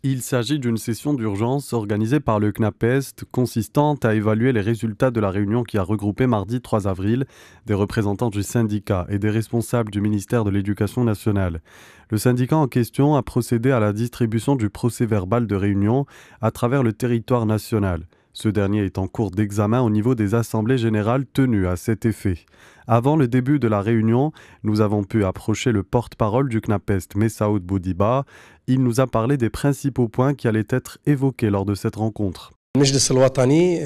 Il s'agit d'une session d'urgence organisée par le CNAPEST consistant à évaluer les résultats de la réunion qui a regroupé mardi 3 avril des représentants du syndicat et des responsables du ministère de l'Éducation nationale. Le syndicat en question a procédé à la distribution du procès-verbal de réunion à travers le territoire national. Ce dernier est en cours d'examen au niveau des assemblées générales tenues à cet effet. Avant le début de la réunion, nous avons pu approcher le porte-parole du CNAPEST, Messaoud Boudiba. Il nous a parlé des principaux points qui allaient être évoqués lors de cette rencontre. المجلس الوطني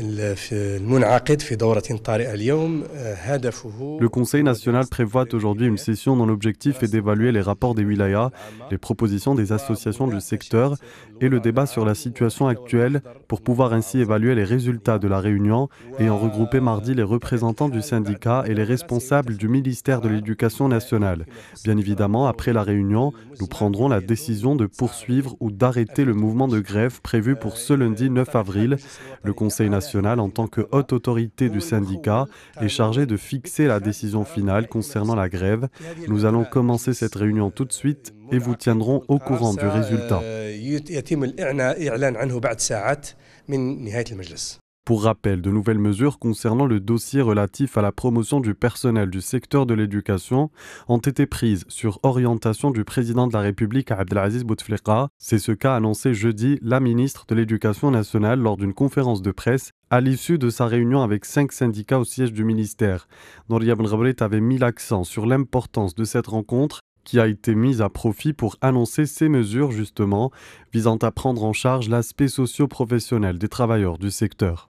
المنعقد في دورة طارئة اليوم Le هدفه Conseil هو national دراسة prévoit تطوير aujourd'hui une الولايات session dont l'objectif est دراسة d'évaluer les تطوير rapports des الولايات wilayas, العامة les propositions des associations du secteur ومناقشة et le الوضع débat sur la العام situation ومحتوى actuelle المصدر pour pouvoir ainsi المعاوضة évaluer les résultats de la réunion ayant regroupé mardi les وبطبيعة représentants du الحال بعد syndicat et les المداولة responsables du سيتخذ ministère de قرار l'Éducation نهائي nationale. فيما يخص Bien القرار évidemment, après la الدوري réunion, nous المزمع prendrons la بحلول décision de 9 poursuivre أبريل ou d'arrêter le mouvement de 2022. grève prévu pour ce lundi 9 بطبيعة الحال avril. المجلس Le الوطني Conseil كعادة national, en في tant que مقتضى haute autorité du هو syndicat, المخول est chargé قانونا de fixer la باتخاذ décision القرار finale النهائي فيما concernant la يصير. grève. في هذه Nous allons الأثناء commencer cette المجلس réunion tout de suite et vous المنعقد tiendrons au والقرار courant du résultat. يتم الإعلان عنه بعد ساعات من نهاية المجلس. Pour rappel, de nouvelles mesures concernant le dossier relatif à la promotion du personnel du secteur de l'éducation ont été prises sur orientation du président de la République Abdelaziz Bouteflika. C'est ce qu'a annoncé jeudi la ministre de l'Éducation nationale lors d'une conférence de presse à l'issue de sa réunion avec 5 syndicats au siège du ministère. Nouria Benrabrit avait mis l'accent sur l'importance de cette rencontre qui a été mise à profit pour annoncer ces mesures justement visant à prendre en charge l'aspect socio-professionnel des travailleurs du secteur.